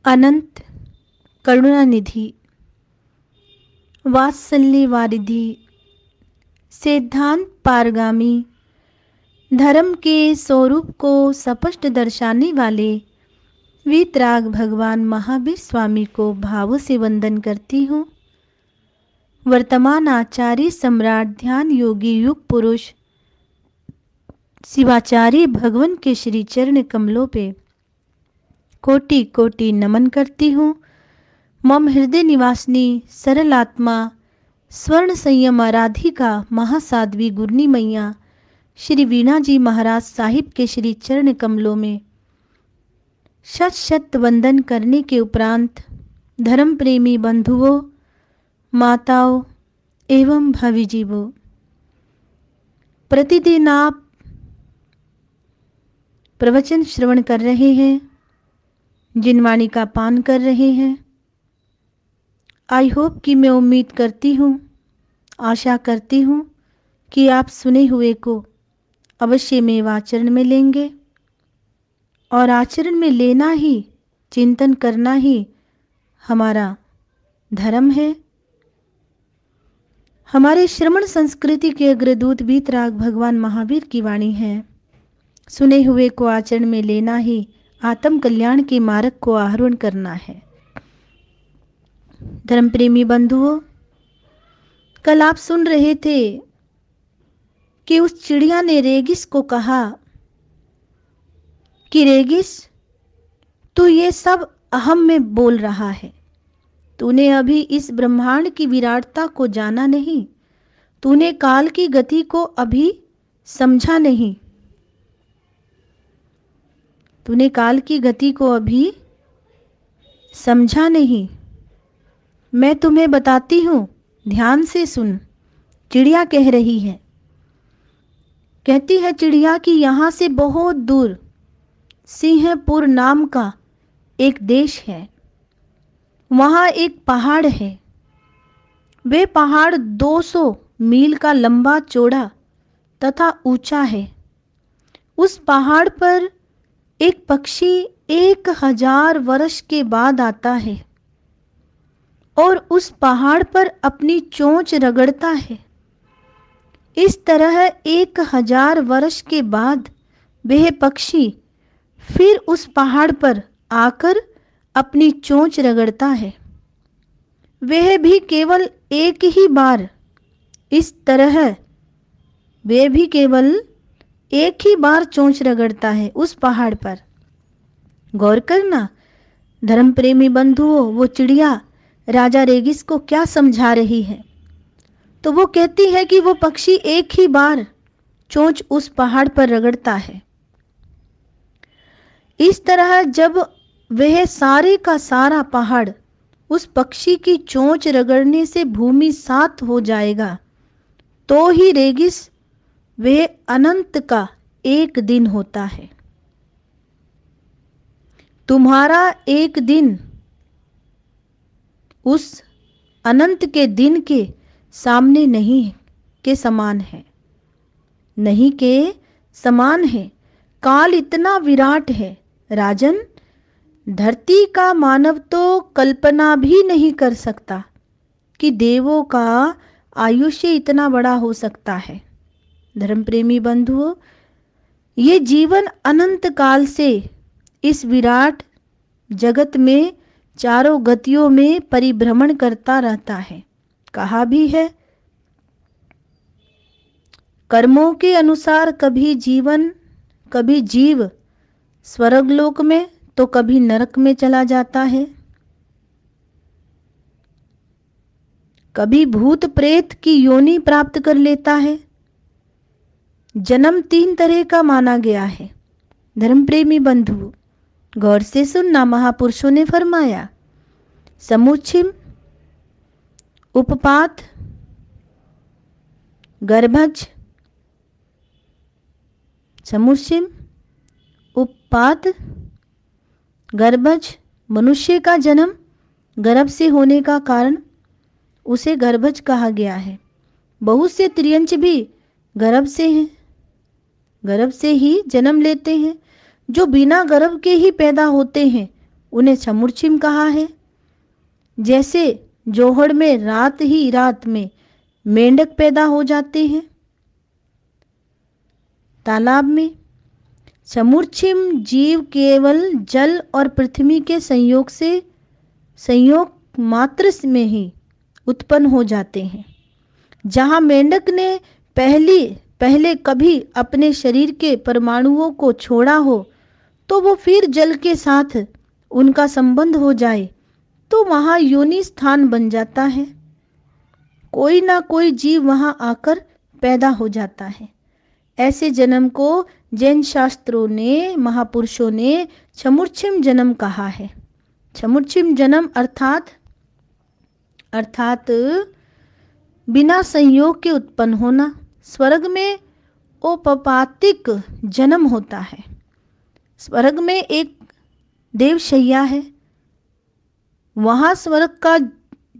अनंत करुणानिधि, वात्सल्य वारिधि, सिद्धांत पारगामी, धर्म के स्वरूप को स्पष्ट दर्शाने वाले वीतराग भगवान महावीर स्वामी को भावों से वंदन करती हूँ। वर्तमान आचार्य सम्राट ध्यान योगी युग पुरुष शिवाचार्य भगवान के श्री चरण कमलों पे कोटि कोटि नमन करती हूँ। मम हृदय निवासिनी सरल आत्मा स्वर्ण संयम आराधिका महासाध्वी गुरनी मैया श्री वीणा जी महाराज साहिब के श्री चरण कमलों में शत शत वंदन करने के उपरांत धर्म प्रेमी बंधुओं, माताओं एवं भावी जीवों, प्रतिदिन आप प्रवचन श्रवण कर रहे हैं, जिन वाणी का पान कर रहे हैं। आई होप कि मैं उम्मीद करती हूँ, आशा करती हूँ कि आप सुने हुए को अवश्य में आचरण में लेंगे और आचरण में लेना ही, चिंतन करना ही हमारा धर्म है। हमारे श्रवण संस्कृति के अग्रदूत वीतराग भगवान महावीर की वाणी है। सुने हुए को आचरण में लेना ही आत्म कल्याण के मार्ग को आरोहण करना है। धर्म प्रेमी बंधुओं, कल आप सुन रहे थे कि उस चिड़िया ने रेगिस को कहा कि रेगिस, तू ये सब अहम में बोल रहा है। तूने अभी इस ब्रह्मांड की विराटता को जाना नहीं। तूने काल की गति को अभी समझा नहीं। तूने काल की गति को अभी समझा नहीं। मैं तुम्हें बताती हूँ, ध्यान से सुन। चिड़िया कह रही है, कहती है चिड़िया कि यहाँ से बहुत दूर सिंहपुर नाम का एक देश है। वहाँ एक पहाड़ है। वे पहाड़ 200 मील का लंबा चौड़ा तथा ऊंचा है। उस पहाड़ पर एक पक्षी 1000 वर्ष के बाद आता है और उस पहाड़ पर अपनी चोंच रगड़ता है। इस तरह 1000 वर्ष के बाद वह पक्षी फिर उस पहाड़ पर आकर अपनी चोंच रगड़ता है। वह भी केवल एक ही बार इस तरह, वह भी केवल एक ही बार चोंच रगड़ता है उस पहाड़ पर। गौर करना धर्म प्रेमी बंधुओं, वो चिड़िया राजा रेगिस को क्या समझा रही है। तो वो कहती है कि वो पक्षी एक ही बार चोंच उस पहाड़ पर रगड़ता है। इस तरह जब वह सारे का सारा पहाड़ उस पक्षी की चोंच रगड़ने से भूमि सात हो जाएगा, तो ही रेगिस वह अनंत का एक दिन होता है। तुम्हारा एक दिन उस अनंत के दिन के सामने नहीं के समान है, नहीं के समान है। काल इतना विराट है राजन, धरती का मानव तो कल्पना भी नहीं कर सकता कि देवों का आयुष्य इतना बड़ा हो सकता है। धर्म प्रेमी बंधुओं, ये जीवन अनंत काल से इस विराट जगत में चारों गतियों में परिभ्रमण करता रहता है। कहा भी है, कर्मों के अनुसार कभी जीव स्वर्गलोक में तो कभी नरक में चला जाता है। कभी भूत प्रेत की योनि प्राप्त कर लेता है। जन्म 3 तरह का माना गया है। धर्म प्रेमी बंधु, गौर से सुनना। महापुरुषों ने फरमाया, समुच्छिम, उपपात, गर्भज। समुच्छिम, उपपात, गर्भज। मनुष्य का जन्म गर्भ से होने का कारण उसे गर्भज कहा गया है। बहुत से त्रियंच भी गर्भ से हैं, गर्भ से ही जन्म लेते हैं। जो बिना गर्भ के ही पैदा होते हैं उन्हें छमुरछिम कहा है। जैसे जोहड़ में रात ही रात में मेंढक पैदा हो जाते हैं तालाब में, छमुरछिम जीव केवल जल और पृथ्वी के संयोग मात्र में ही उत्पन्न हो जाते हैं। जहाँ मेंढक ने पहले कभी अपने शरीर के परमाणुओं को छोड़ा हो तो वो फिर जल के साथ उनका संबंध हो जाए तो वहाँ योनि स्थान बन जाता है। कोई ना कोई जीव वहाँ आकर पैदा हो जाता है। ऐसे जन्म को जैन शास्त्रों ने, महापुरुषों ने छमुरछिम जन्म कहा है। छमुरछिम जन्म अर्थात बिना संयोग के उत्पन्न होना। स्वर्ग में औपपातिक जन्म होता है। स्वर्ग में एक देवशैया है, वहाँ स्वर्ग का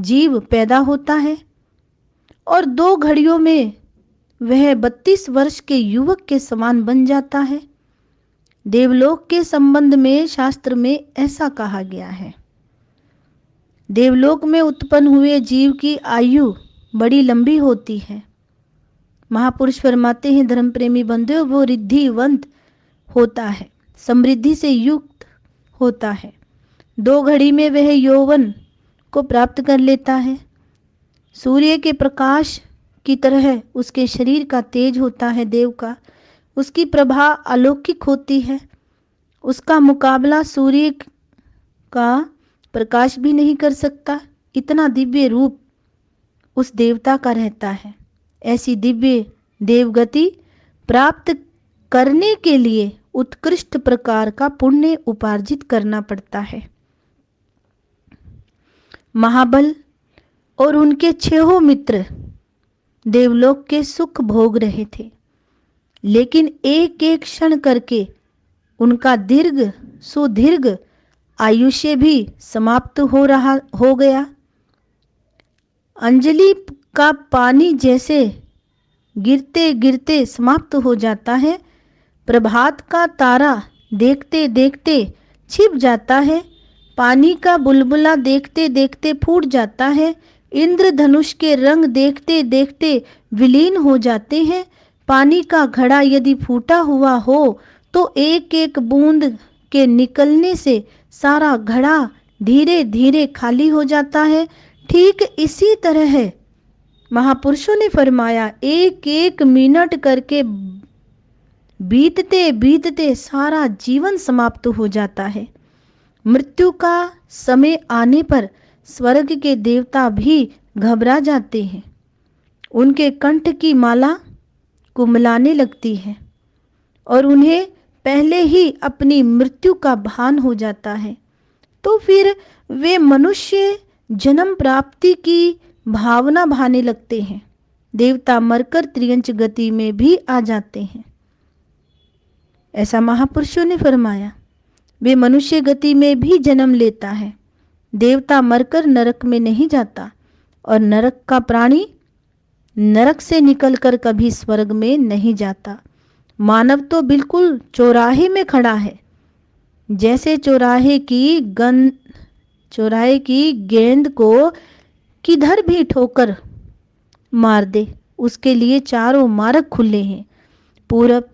जीव पैदा होता है और 2 घड़ियों में वह 32 वर्ष के युवक के समान बन जाता है। देवलोक के संबंध में शास्त्र में ऐसा कहा गया है, देवलोक में उत्पन्न हुए जीव की आयु बड़ी लंबी होती है। महापुरुष फरमाते हैं, धर्म प्रेमी बंधुओं, वो रिद्धिवंत होता है, समृद्धि से युक्त होता है। 2 घड़ी में वह यौवन को प्राप्त कर लेता है। सूर्य के प्रकाश की तरह उसके शरीर का तेज होता है देव का। उसकी प्रभा अलौकिक होती है। उसका मुकाबला सूर्य का प्रकाश भी नहीं कर सकता। इतना दिव्य रूप उस देवता का रहता है। ऐसी दिव्य देवगति प्राप्त करने के लिए उत्कृष्ट प्रकार का पुण्य उपार्जित करना पड़ता है। महाबल और उनके 6 मित्र देवलोक के सुख भोग रहे थे, लेकिन एक एक क्षण करके उनका सुदीर्घ आयुष्य भी समाप्त हो गया। अंजलि का पानी जैसे गिरते गिरते समाप्त हो जाता है, प्रभात का तारा देखते देखते छिप जाता है, पानी का बुलबुला देखते देखते फूट जाता है, इंद्रधनुष के रंग देखते देखते विलीन हो जाते हैं। पानी का घड़ा यदि फूटा हुआ हो तो एक एक बूंद के निकलने से सारा घड़ा धीरे धीरे खाली हो जाता है। ठीक इसी तरह है, महापुरुषों ने फरमाया, एक एक मिनट करके बीतते बीतते सारा जीवन समाप्त हो जाता है। मृत्यु का समय आने पर स्वर्ग के देवता भी घबरा जाते हैं। उनके कंठ की माला कुमलाने लगती है और उन्हें पहले ही अपनी मृत्यु का भान हो जाता है। तो फिर वे मनुष्य जन्म प्राप्ति की भावना भाने लगते हैं। देवता मरकर त्रियंच गति में भी आ जाते हैं। ऐसा महापुरुषों ने फरमाया। वे मनुष्य गति में भी जन्म लेता है। देवता मरकर नरक में नहीं जाता और नरक का प्राणी नरक से निकलकर कभी स्वर्ग में नहीं जाता। मानव तो बिल्कुल चौराहे में खड़ा है। जैसे चौराहे की गेंद को किधर भी ठोकर मार दे, उसके लिए चारों मार्ग खुले हैं, पूरब,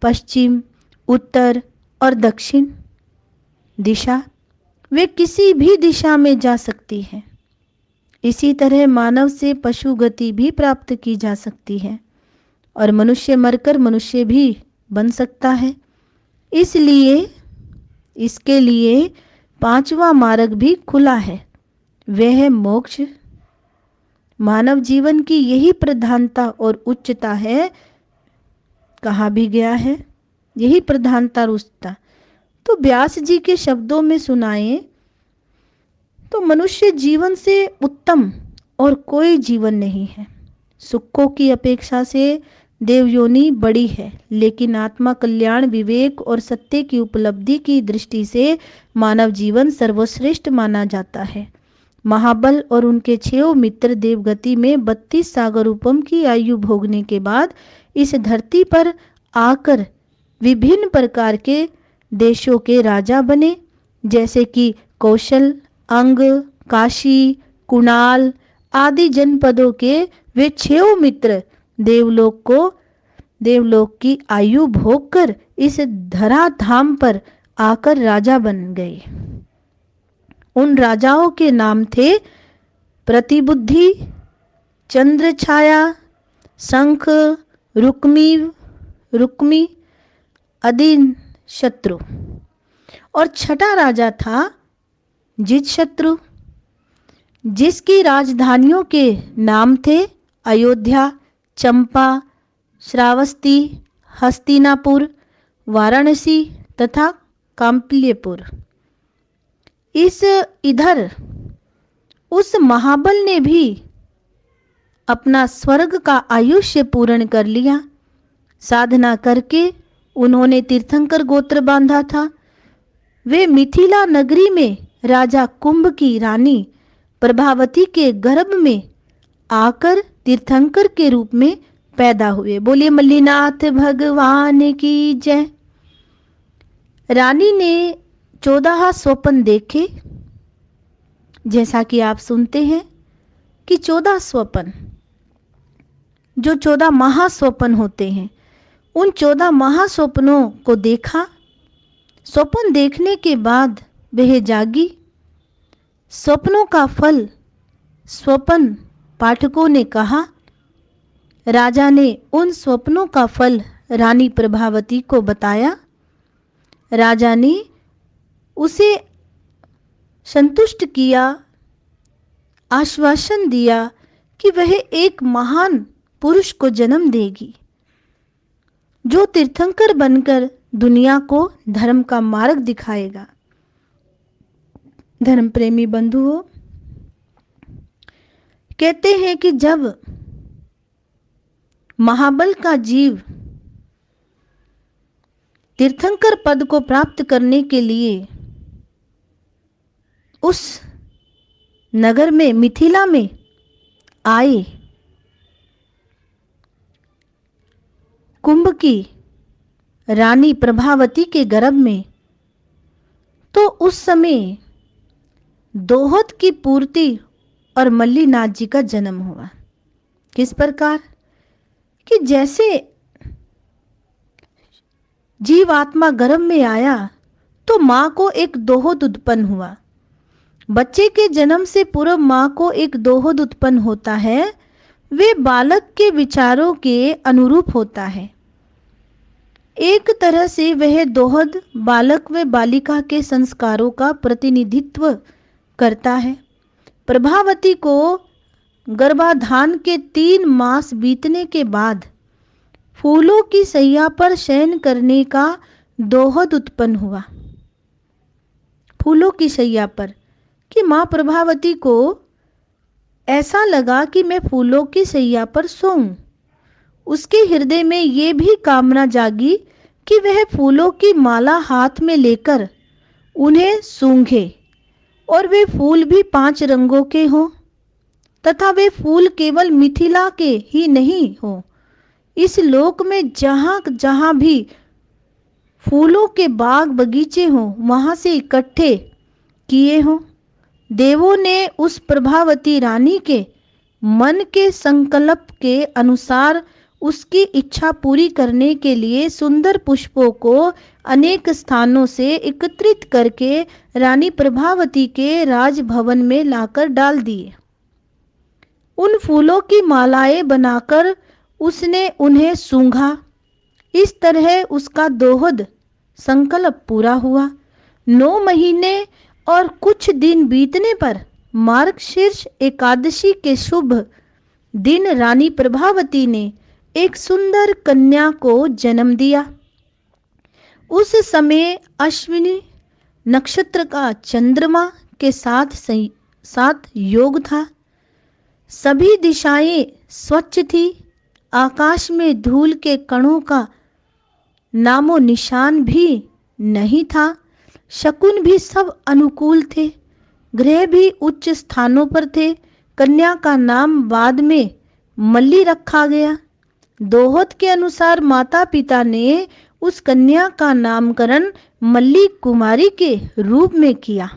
पश्चिम, उत्तर और दक्षिण दिशा। वे किसी भी दिशा में जा सकती है। इसी तरह मानव से पशु गति भी प्राप्त की जा सकती है और मनुष्य मरकर मनुष्य भी बन सकता है। इसलिए इसके लिए 5वां मार्ग भी खुला है, वह है मोक्ष। मानव जीवन की यही प्रधानता और उच्चता है। कहा भी गया है, यही प्रधानता और उच्चता। तो व्यास जी के शब्दों में सुनाए तो मनुष्य जीवन से उत्तम और कोई जीवन नहीं है। सुखों की अपेक्षा से देवयोनि बड़ी है, लेकिन आत्मा कल्याण, विवेक और सत्य की उपलब्धि की दृष्टि से मानव जीवन सर्वश्रेष्ठ माना जाता है। महाबल और उनके 6 मित्र देवगति में 32 सागर रूपम की आयु भोगने के बाद इस धरती पर आकर विभिन्न प्रकार के देशों के राजा बने। जैसे कि कौशल, अंग, काशी, कुणाल आदि जनपदों के वे 6 मित्र देवलोक की आयु भोग कर इस धराधाम पर आकर राजा बन गए। उन राजाओं के नाम थे प्रतिबुद्धि, चंद्रछाया, शंख, रुक्मी, अदिन शत्रु। और छठा राजा था जित शत्रु, जिसकी राजधानियों के नाम थे अयोध्या, चंपा, श्रावस्ती, हस्तिनापुर, वाराणसी तथा काम्पिल्यपुर। इधर उस महाबल ने भी अपना स्वर्ग का आयुष्य पूर्ण कर लिया। साधना करके उन्होंने तीर्थंकर गोत्र बांधा था। वे मिथिला नगरी में राजा कुंभ की रानी प्रभावती के गर्भ में आकर तीर्थंकर के रूप में पैदा हुए। बोलिए मल्लीनाथ भगवान की जय। रानी ने 14 स्वप्न देखे। जैसा कि आप सुनते हैं कि 14 स्वप्न, जो 14 महास्वप्न होते हैं, उन 14 महास्वप्नों को देखा। स्वप्न देखने के बाद वह जागी। स्वप्नों का फल स्वप्न पाठकों ने कहा। राजा ने उन स्वप्नों का फल रानी प्रभावती को बताया। राजा ने उसे संतुष्ट किया, आश्वासन दिया कि वह एक महान पुरुष को जन्म देगी, जो तीर्थंकर बनकर दुनिया को धर्म का मार्ग दिखाएगा। धर्म प्रेमी बंधुओं, कहते हैं कि जब महाबल का जीव तीर्थंकर पद को प्राप्त करने के लिए उस नगर में, मिथिला में आए, कुंभ की रानी प्रभावती के गर्भ में, तो उस समय दोहत की पूर्ति और मल्लीनाथ जी का जन्म हुआ। किस प्रकार कि जैसे जीव आत्मा गर्भ में आया तो मां को एक दोहद उत्पन्न हुआ। बच्चे के जन्म से पूर्व मां को एक दोहद उत्पन्न होता है। वे बालक के विचारों के अनुरूप होता है। एक तरह से वह दोहद बालक व बालिका के संस्कारों का प्रतिनिधित्व करता है। प्रभावती को गर्भाधान के 3 मास बीतने के बाद फूलों की सैया पर शयन करने का दोहद उत्पन्न हुआ। फूलों की सैया पर, कि मां प्रभावती को ऐसा लगा कि मैं फूलों की सैया पर सोऊं। उसके हृदय में ये भी कामना जागी कि वह फूलों की माला हाथ में लेकर उन्हें सूंघे, और वे फूल भी 5 रंगों के हों, तथा वे फूल केवल मिथिला के ही नहीं हों, इस लोक में जहाँ जहाँ भी फूलों के बाग बगीचे हों वहाँ से इकट्ठे किए हों। देवों ने उस प्रभावती रानी के मन के संकल्प के अनुसार उसकी इच्छा पूरी करने के लिए सुंदर पुष्पों को अनेक स्थानों से एकत्रित करके रानी प्रभावती के राजभवन में लाकर डाल दिए। उन फूलों की मालाएं बनाकर उसने उन्हें सूंघा। इस तरह उसका दोहद संकल्प पूरा हुआ। 9 महीने और कुछ दिन बीतने पर मार्गशीर्ष एकादशी के शुभ दिन रानी प्रभावती ने एक सुंदर कन्या को जन्म दिया। उस समय अश्विनी नक्षत्र का चंद्रमा के साथ योग था। सभी दिशाएं स्वच्छ थी। आकाश में धूल के कणों का नामो निशान भी नहीं था। शकुन भी सब अनुकूल थे। ग्रह भी उच्च स्थानों पर थे। कन्या का नाम बाद में मल्ली रखा गया। दोहत के अनुसार माता पिता ने उस कन्या का नामकरण मल्ली कुमारी के रूप में किया।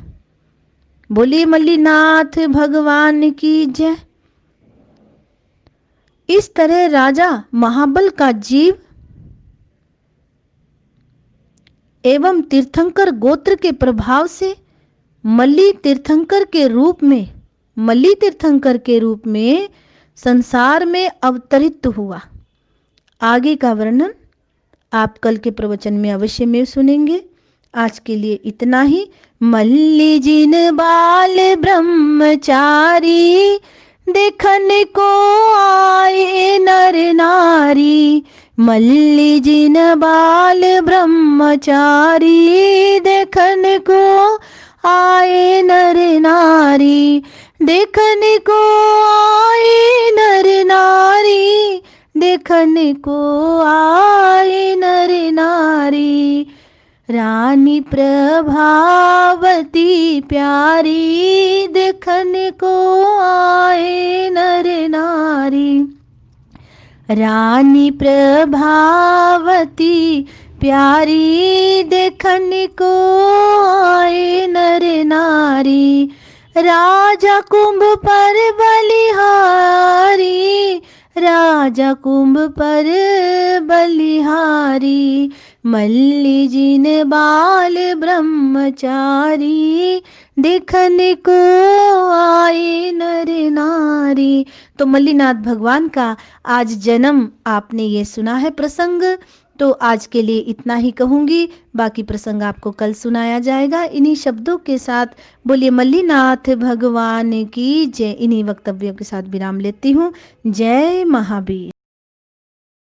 बोलिए मल्लीनाथ भगवान की जय। इस तरह राजा महाबल का जीव एवं तीर्थंकर गोत्र के प्रभाव से मल्ली तीर्थंकर के रूप में संसार में अवतरित हुआ। आगे का वर्णन आप कल के प्रवचन में अवश्य में सुनेंगे। आज के लिए इतना ही। मल्ली जिन बाल ब्रह्मचारी, देखने को आए नर नारी। मल्ली जिन बाल ब्रह्मचारी, देखने को आए नर नारी। देखने को आए नर नारी, देखने को आए नर नारी। रानी प्रभावती प्यारी, देखने को आए नर नारी। रानी प्रभावती प्यारी, देखने को आए नर नारी। राजा कुंभ पर बलिहारी, राजा कुंभ पर बलिहारी। मल्ली जिन बाल ब्रह्मचारी, देखने को आए नर नारी। तो मल्लीनाथ भगवान का आज जन्म आपने ये सुना है प्रसंग। तो आज के लिए इतना ही कहूंगी, बाकी प्रसंग आपको कल सुनाया जाएगा इन्हीं शब्दों के साथ। बोलिए मल्लीनाथ भगवान की जय। इन्हीं वक्तव्यों के साथ विराम लेती हूँ। जय महावीर।